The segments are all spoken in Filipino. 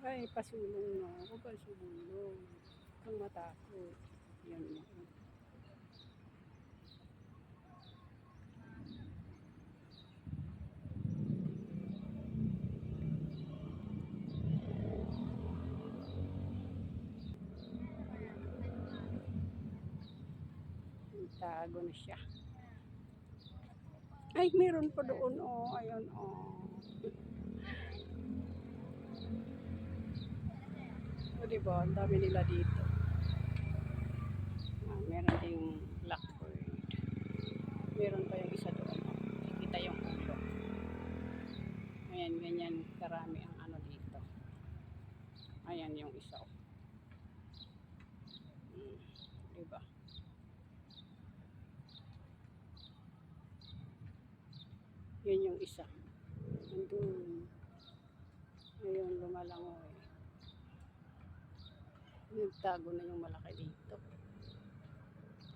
Ay, pasulong na ako, pasulong. Kung matakot. Yan mo. Tago na siya. Ay, meron pa doon, oh. Ayun, oh. O, diba? Ang dami nila dito. Meron ding blackbird. Meron pa yung isa doon, oh. Kikita yung ulo. Ayan, ganyan karami ang ano dito. Ayan yung isa, oh. Diba? Yun yung isa. Nandun. Ayun, lumalangoy. Nagtago na yung malaki dito.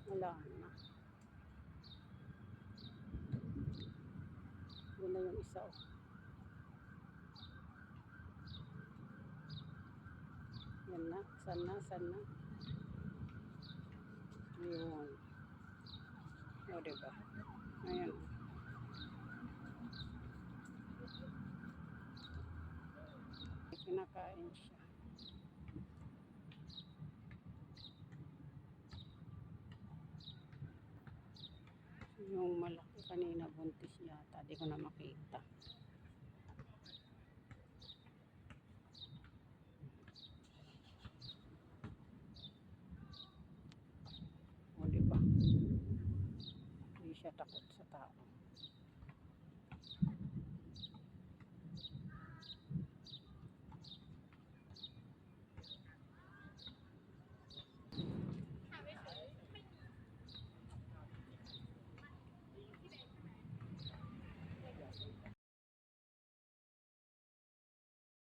Wala na. Yun na yung isa, oh. Yan na. Sana. Yun. O, diba? Ayan. Kinakain siya. Yung malaki kanina buntis yata. Di ko na makita. O, diba? Hindi siya takot sa tao.